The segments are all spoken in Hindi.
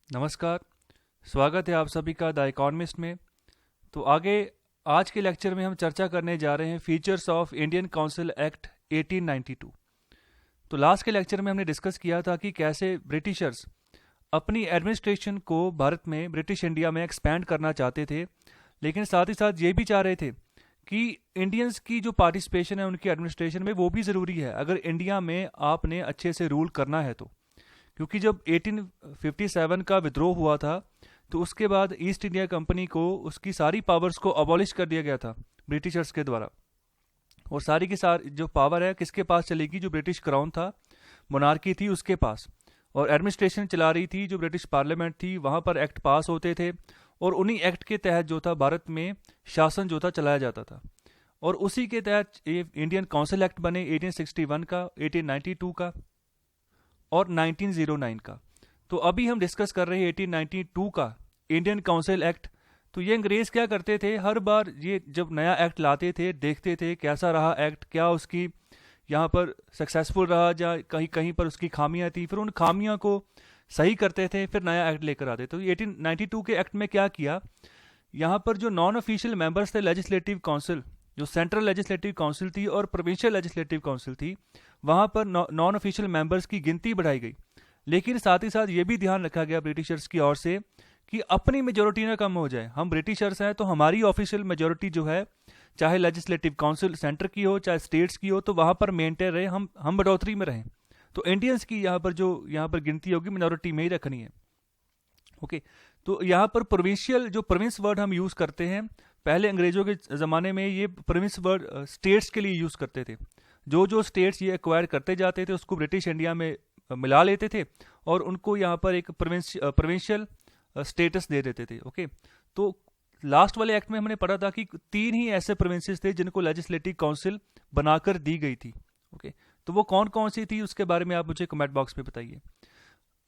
नमस्कार। स्वागत है आप सभी का द इकोनॉमिस्ट में। तो आगे आज के लेक्चर में हम चर्चा करने जा रहे हैं features of Indian council act 1892। तो लास्ट के लेक्चर में हमने डिस्कस किया था कि कैसे ब्रिटिशर्स अपनी एडमिनिस्ट्रेशन को भारत में ब्रिटिश इंडिया में एक्सपैंड करना चाहते थे, लेकिन साथ ही साथ ये भी चाह रहे थे कि इंडियंस की जो पार्टिसिपेशन है उनकी एडमिनिस्ट्रेशन में वो भी ज़रूरी है अगर इंडिया में आपने अच्छे से रूल करना है तो। क्योंकि जब 1857 का विद्रोह हुआ था तो उसके बाद ईस्ट इंडिया कंपनी को उसकी सारी पावर्स को अबॉलिश कर दिया गया था ब्रिटिशर्स के द्वारा। और सारी की सारी जो पावर है किसके पास चलेगी? जो ब्रिटिश क्राउन था, मोनार्की थी, उसके पास। और एडमिनिस्ट्रेशन चला रही थी जो ब्रिटिश पार्लियामेंट थी, वहाँ पर एक्ट पास होते थे और उन्हीं एक्ट के तहत जो था भारत में शासन जो था चलाया जाता था। और उसी के तहत ये इंडियन काउंसिल एक्ट बने 1861 का, 1892 का और 1909 का। तो अभी हम डिस्कस कर रहे हैं 1892 का इंडियन काउंसिल एक्ट। तो ये अंग्रेज क्या करते थे, हर बार ये जब नया एक्ट लाते थे देखते थे कैसा रहा एक्ट, क्या उसकी यहाँ पर सक्सेसफुल रहा या कहीं कहीं पर उसकी खामियां थी, फिर उन खामियां को सही करते थे, फिर नया एक्ट लेकर आते। तो 1892 के एक्ट में क्या किया, यहाँ पर जो नॉन ऑफिशियल मेंबर्स थे लेजिस्लेटिव काउंसिल, जो सेंट्रल लेजिस्लेटिव काउंसिल थी और प्रोविंशियल लेजिस्लेटिव काउंसिल थी, वहाँ पर नॉन ऑफिशियल मेंबर्स की गिनती बढ़ाई गई। लेकिन साथ ही साथ ये भी ध्यान रखा गया ब्रिटिशर्स की ओर से कि अपनी मेजोरिटी ना कम हो जाए। हम ब्रिटिशर्स हैं तो हमारी ऑफिशियल मेजोरिटी जो है, चाहे लेजिस्लेटिव काउंसिल सेंटर की हो चाहे स्टेट्स की हो, तो वहाँ पर मेंटेन रहे, हम बढ़ोतरी में रहें। तो इंडियंस की यहाँ पर गिनती होगी मिनोरिटी में ही रखनी है। ओके, तो यहाँ पर प्रोविंशियल, जो प्रोविंस वर्ड हम यूज़ करते हैं, पहले अंग्रेजों के ज़माने में ये प्रोविंस वर्ड स्टेट्स के लिए यूज़ करते थे। जो स्टेट्स ये एक्वायर करते जाते थे उसको ब्रिटिश इंडिया में मिला लेते थे और उनको यहाँ पर एक प्रोविंशियल स्टेटस दे देते थे। ओके, तो लास्ट वाले एक्ट में हमने पढ़ा था कि 3 ही ऐसे प्रोविंसेस थे जिनको लेजिस्लेटिव काउंसिल बनाकर दी गई थी। ओके, तो वो कौन कौन सी थी उसके बारे में आप मुझे कमेंट बॉक्स में बताइए।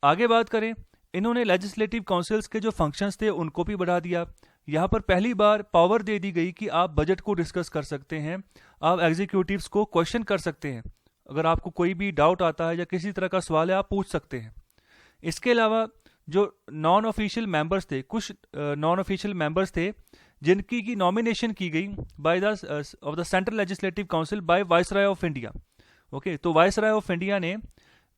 आगे बात करें, इन्होंने लेजिस्लेटिव काउंसिल्स के जो फंक्शंस थे उनको भी बढ़ा दिया। यहाँ पर पहली बार पावर दे दी गई कि आप बजट को डिस्कस कर सकते हैं, आप एग्जीक्यूटिव्स को क्वेश्चन कर सकते हैं, अगर आपको कोई भी डाउट आता है या किसी तरह का सवाल है आप पूछ सकते हैं। इसके अलावा जो नॉन ऑफिशियल मेंबर्स थे, कुछ नॉन ऑफिशियल मेंबर्स थे जिनकी की नॉमिनेशन की गई by the of the central legislative council by viceroy of India. Okay, तो वाइसराय ऑफ इंडिया ने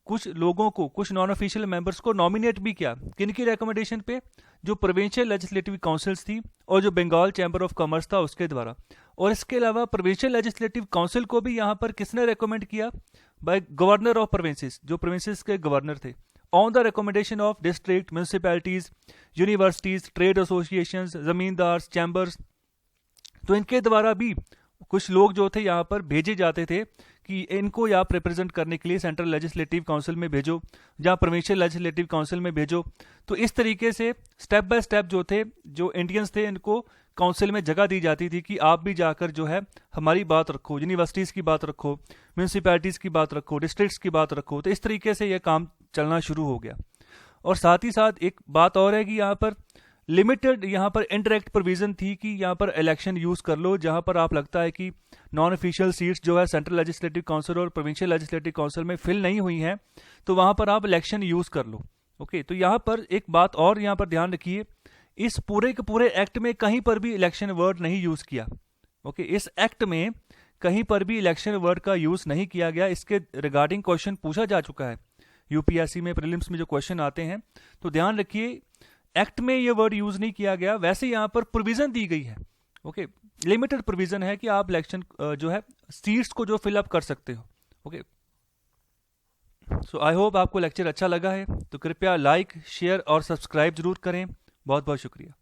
कुछ लोगों को, कुछ नॉन ऑफिशियल मेंबर्स को नॉमिनेट भी किया। किन की रिकमेंडेशन पे? जो प्रोविंशियल लेजिस्लेटिव काउंसिल्स थी और जो बंगाल चैम्बर ऑफ कॉमर्स था उसके द्वारा। और इसके अलावा प्रोविंशियल लेजिस्लेटिव काउंसिल को भी यहाँ पर किसने रिकमेंड किया? बाय गवर्नर ऑफ प्रोविंसेस, जो प्रोविंसेस के गवर्नर थे, on the recommendation of district, municipalities, universities, trade association, जमींदार, चैम्बर्स। तो इनके द्वारा भी कुछ लोग जो थे यहाँ पर भेजे जाते थे कि इनको या रिप्रेजेंट करने के लिए सेंट्रल लेजिस्लेटिव काउंसिल में भेजो या प्रोविंशियल लेजिस्लेटिव काउंसिल में भेजो। तो इस तरीके से स्टेप बाय स्टेप जो थे, जो इंडियंस थे, इनको काउंसिल में जगह दी जाती थी कि आप भी जाकर जो है हमारी बात रखो, यूनिवर्सिटीज़ की बात रखो, म्यूनसिपैलिटीज़ की बात रखो, डिस्ट्रिक्ट्स की बात रखो। तो इस तरीके से यह काम चलना शुरू हो गया। और साथ ही साथ एक बात और है कि यहाँ पर लिमिटेड, यहाँ पर इनडायरेक्ट प्रोविजन थी कि यहाँ पर इलेक्शन यूज़ कर लो, जहाँ पर आप लगता है कि नॉन ऑफिशियल सीट्स जो है सेंट्रल लेजिस्लेटिव काउंसिल और प्रोविंशियल लेजिस्लेटिव काउंसिल में फिल नहीं हुई हैं, तो वहाँ पर आप इलेक्शन यूज़ कर लो। ओके, तो यहाँ पर एक बात और यहाँ पर ध्यान रखिए, इस पूरे के पूरे एक्ट में कहीं पर भी इलेक्शन वर्ड नहीं यूज़ किया। ओके, इस एक्ट में कहीं पर भी इलेक्शन वर्ड का यूज़ नहीं किया गया। इसके रिगार्डिंग क्वेश्चन पूछा जा चुका है यूपीएससी में, प्रीलिम्स में जो क्वेश्चन आते हैं, तो ध्यान रखिए एक्ट में ये वर्ड यूज नहीं किया गया। वैसे यहाँ पर प्रोविजन दी गई है। ओके, लिमिटेड प्रोविजन है कि आप इलेक्शन जो है सीट्स को जो फिलअप कर सकते हो। ओके, सो आई होप आपको लेक्चर अच्छा लगा है, तो कृपया लाइक, शेयर और सब्सक्राइब जरूर करें। बहुत बहुत शुक्रिया।